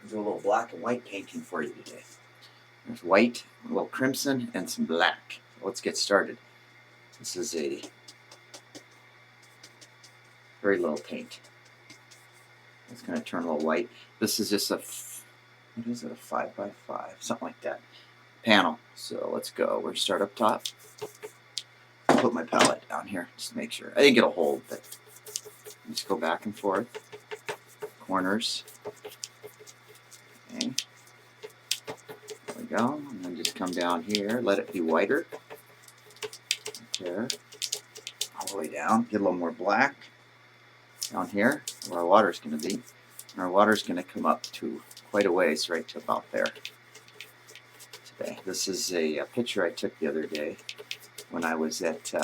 do a little black and white painting for you today. There's white, a little crimson, and some black. Let's get started. This is a very little paint. It's going to turn a little white. This is just a, what is it, a 5x5, something like that, panel. So let's go. We're going to start up top. I'll put my palette down here just to make sure. I think it'll hold, but just go back and forth. Corners. Okay. There we go. And then just come down here. Let it be whiter. Right there. All the way down. Get a little more black down here where our water's going to be. And our water's going to come up to quite a ways, right to about there today. This is a picture I took the other day when I was at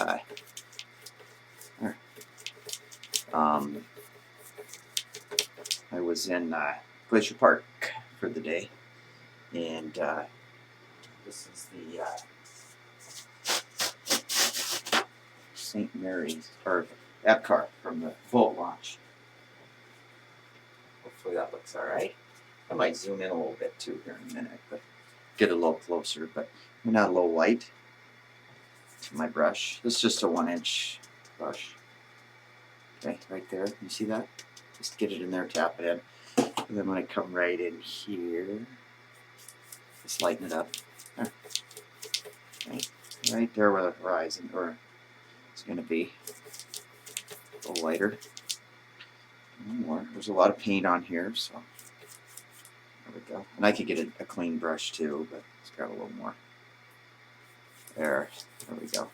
I was in Glacier Park for the day, and this is the St. Mary's, or Epcot from the boat launch. Hopefully that looks alright. I might zoom in a little bit too here in a minute, but get a little closer. But I'm going to add a little white to my brush. This is just a 1-inch brush. Okay, right there. You see that? Just get it in there, tap it in. And then I'm going to come right in here. Just lighten it up. There. Okay. Right there where the horizon, or it's going to be a little lighter. More. There's a lot of paint on here, so there we go. And I could get a clean brush too, but it's got a little more. There we go.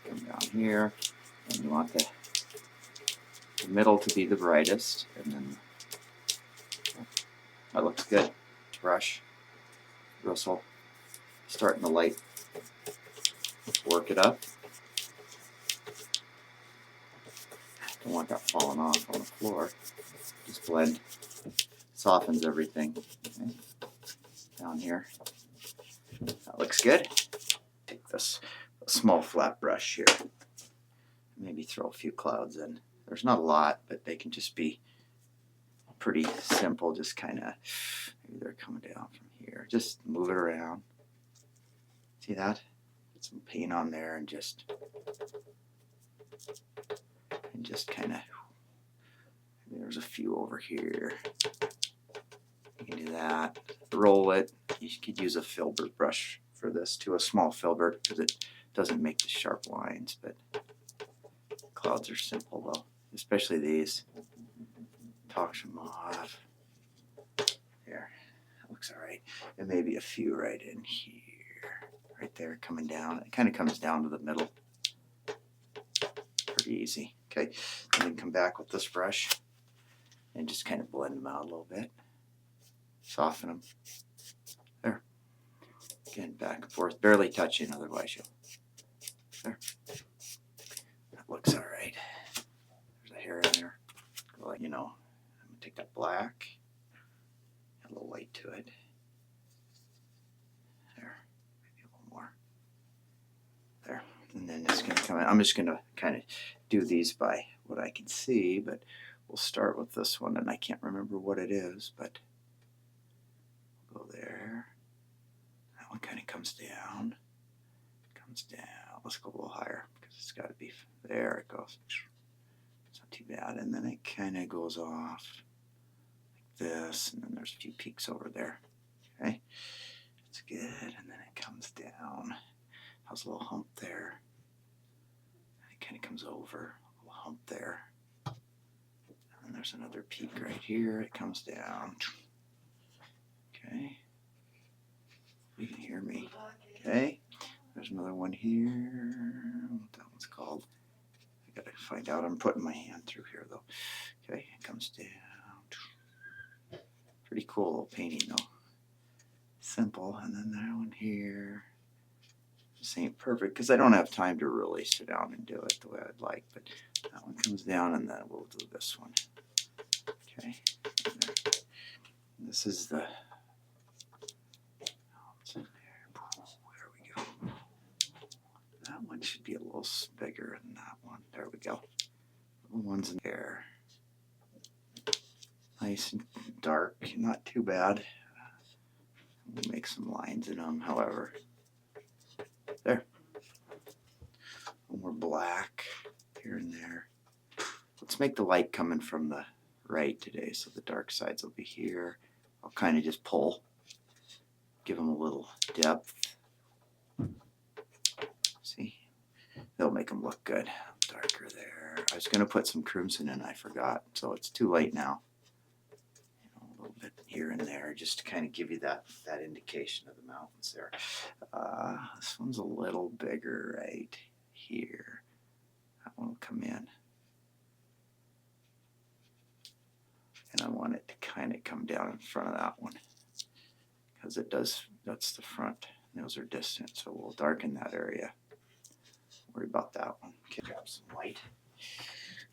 Come down here, and you want the middle to be the brightest, and then that looks good. Brush, bristle, starting the light. Work it up. Don't want that falling off on the floor. Just blend, softens everything. Okay. Down here. That looks good. Take this small flat brush here. Maybe throw a few clouds in. There's not a lot, but they can just be pretty simple. Just kind of, maybe they're coming down from here. Just move it around. See that? Put some paint on there and just kind of, there's a few over here. You can do that. Roll it. You could use a filbert brush for this too, a small filbert, because it doesn't make the sharp lines, but clouds are simple though, especially these. Tosh them off. There, that looks all right. And maybe a few right in here, right there, coming down. It kind of comes down to the middle. Pretty easy. Okay, and then come back with this brush and just kind of blend them out a little bit. Soften them. There. Again, back and forth, barely touching, otherwise you'll. There. That looks all right. There's a hair in there. Well, you know, I'm gonna take that black, add a little white to it. There, maybe a little more. There, and then it's gonna come in. I'm just gonna kind of do these by what I can see, but we'll start with this one, and I can't remember what it is, but we'll go there. That one kind of comes down. Comes down. Let's go a little higher because it's got to be there. It goes. It's not too bad, and then it kind of goes off like this, and then there's a few peaks over there. Okay, it's good, and then it comes down. Has a little hump there. And it kind of comes over. A little hump there. And there's another peak right here. It comes down. Okay. You can hear me. Okay. There's another one here. What that one's called. I gotta find out. I'm putting my hand through here though. Okay, it comes down. Pretty cool little painting though. Simple. And then that one here. This ain't perfect because I don't have time to really sit down and do it the way I'd like, but that one comes down, and then we'll do this one. Okay. This is the. There we go. That one should be a little bigger than that one. There we go. Little ones in there. nice and dark, not too bad. We'll make some lines in them, however. There. More black here and there. Let's make the light coming from the right today, so the dark sides will be here. I'll kind of just pull, give them a little depth. See, they'll make them look good. Darker there. I was going to put some crimson in, I forgot, so it's too late now. A little bit here and there, just to kind of give you that indication of the mountains there. This one's a little bigger right here. That one will come in. And I want it to kind of come down in front of that one, because it does, that's the front. Those are distant, so we'll darken that area. Worry about that one. Okay, grab some white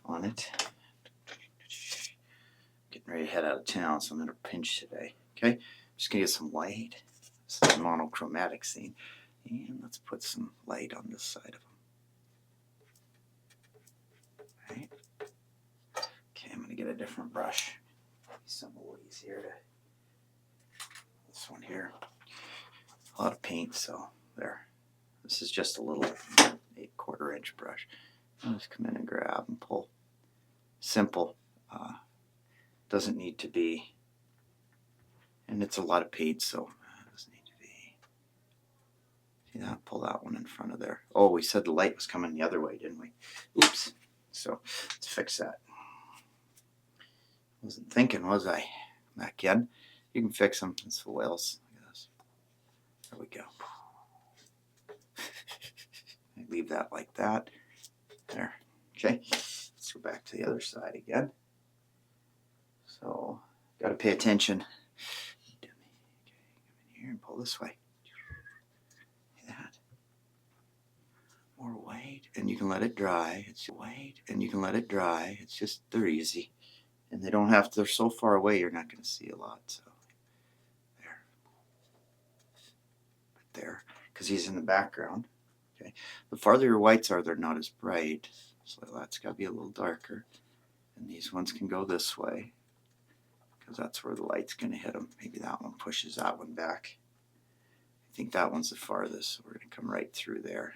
on it. Getting ready to head out of town, so I'm going to pinch today. Okay, just going to get some white. This is a monochromatic scene. And let's put some light on this side of them. Right. Okay, I'm going to get a different brush. Some of what easier to. This one here. A lot of paint, so there. This is just a little 8/4 inch brush. I'll just come in and grab and pull. Simple. Doesn't need to be, and it's a lot of paint, so it doesn't need to be. See that? Pull that one in front of there. Oh, we said the light was coming the other way, didn't we? Oops. So let's fix that. Wasn't thinking, was I? Back in. You can fix them. It's the whales. Look at this. There we go. Leave that like that. There. Okay. Let's go back to the other side again. So, got to pay attention. Okay, come in here and pull this way. See that? More white, and you can let it dry. It's white, and you can let it dry. It's just, they're easy. And they don't have to, they're so far away, you're not going to see a lot. So, there. But there, because he's in the background. Okay. The farther your whites are, they're not as bright. So that's got to be a little darker. And these ones can go this way, because that's where the light's going to hit them. Maybe that one pushes that one back. I think that one's the farthest, so we're going to come right through there.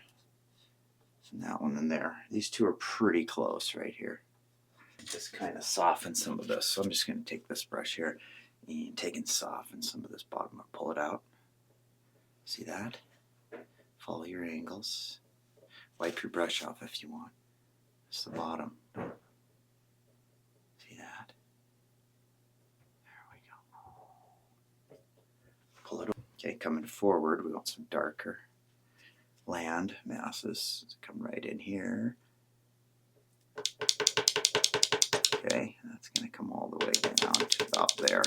And that one in there. These two are pretty close right here. Just kind of soften some of this. So I'm just going to take this brush here and take and soften some of this bottom. I'll pull it out. See that? Follow your angles. Wipe your brush off if you want. It's the bottom. See that? There we go. Pull it over. Okay, coming forward, we want some darker land masses to come right in here. Okay, that's going to come all the way down to about there.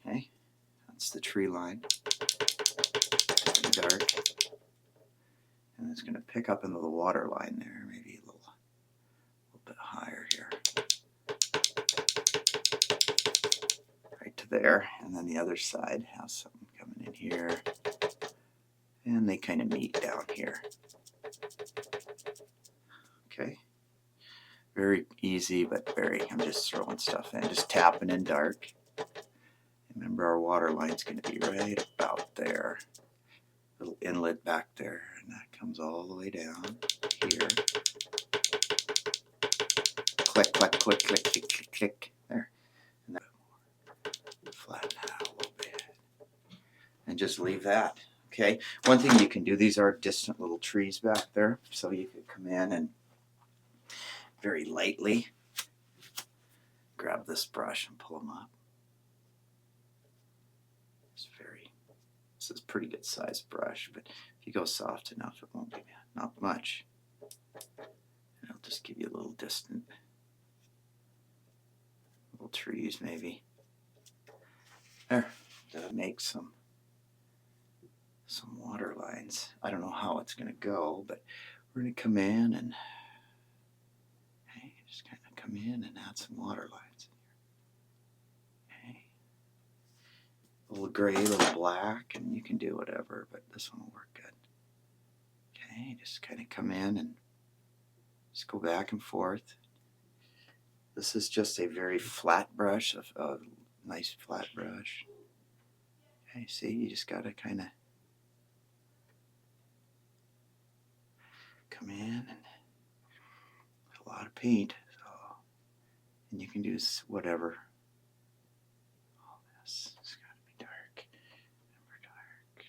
Okay, that's the tree line. Dark. And it's going to pick up into the water line there, maybe a little bit higher here. Right to there. And then the other side has something coming in here. And they kind of meet down here. Okay. Very easy, but I'm just throwing stuff in, just tapping in dark. Remember, our water line's going to be right about there. Little inlet back there, and that comes all the way down here. Click, click, click, click, click, click, click. There. And then flatten that out a little bit. And just leave that. Okay. One thing you can do, these are distant little trees back there, so you could come in and very lightly grab this brush and pull them up. This is a pretty good sized brush, but if you go soft enough, it won't be not much. And it'll just give you a little distant, little trees maybe. There, that'll make some water lines. I don't know how it's going to go, but we're going to come in and just kind of come in and add some water lines in here. Okay. A little gray, a little black, and you can do whatever, but this one will work good. Okay, just kind of come in and just go back and forth. This is just a very flat brush, a nice flat brush. Okay, see, you just got to kind of come in and a lot of paint. So, and you can do whatever. All this has got to be dark. Remember, dark.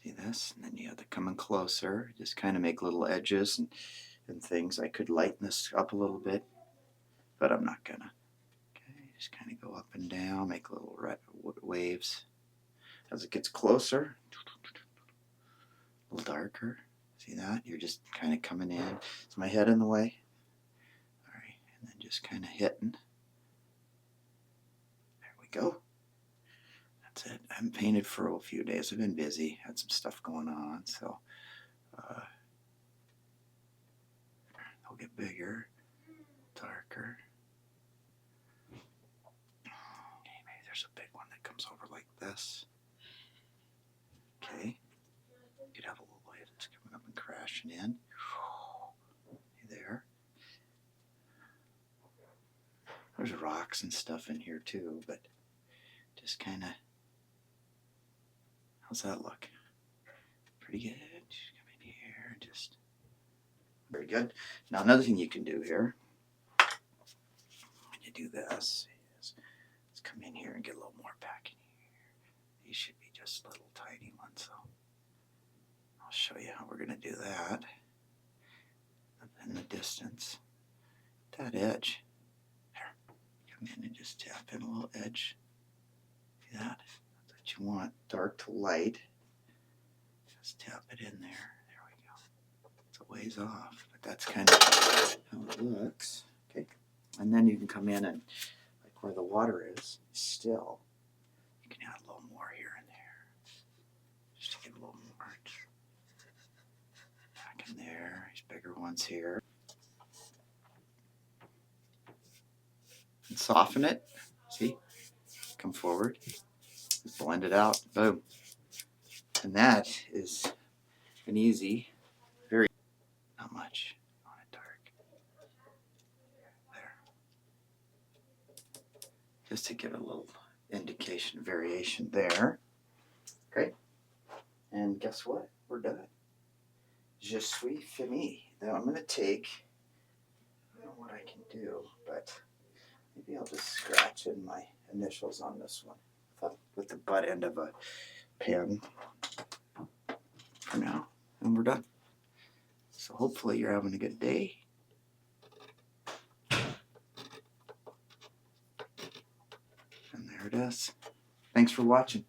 See this? And then you have to come in closer. Just kind of make little edges and things. I could lighten this up a little bit, but I'm not gonna. Okay, just kind of go up and down, make little red waves. As it gets closer, a little darker. See that? You're just kind of coming in. Is my head in the way? All right, and then just kind of hitting. There we go. That's it. I haven't painted for a few days. I've been busy. Had some stuff going on, so they'll get bigger, darker. Okay, maybe there's a big one that comes over like this. Okay. You could have a little wave that's coming up and crashing in. There. There's rocks and stuff in here too, but just kind of, how's that look? Pretty good. Just come in here, just very good. Now another thing you can do here, when you do this, is let's come in here and get a little more back in here. These should be just little tiny ones, so I'll show you how we're going to do that. In the distance, that edge. There. Come in and just tap in a little edge. See that? That's what you want. Dark to light. Just tap it in there. There we go. It's a ways off, but that's kind of how it looks. Okay. And then you can come in and, like where the water is still, you can add a little more here and there. Just to get a little more. Back in there. These bigger ones here. And soften it. See? Come forward. Blend it out. Boom. And that is an easy, very, not much. I want it dark. There. Just to give a little indication, variation there. Okay. And guess what? We're done. Je suis fini. Now I'm going to take, I don't know what I can do, but maybe I'll just scratch in my initials on this one with the butt end of a pen for now. And we're done. So hopefully you're having a good day. And there it is. Thanks for watching.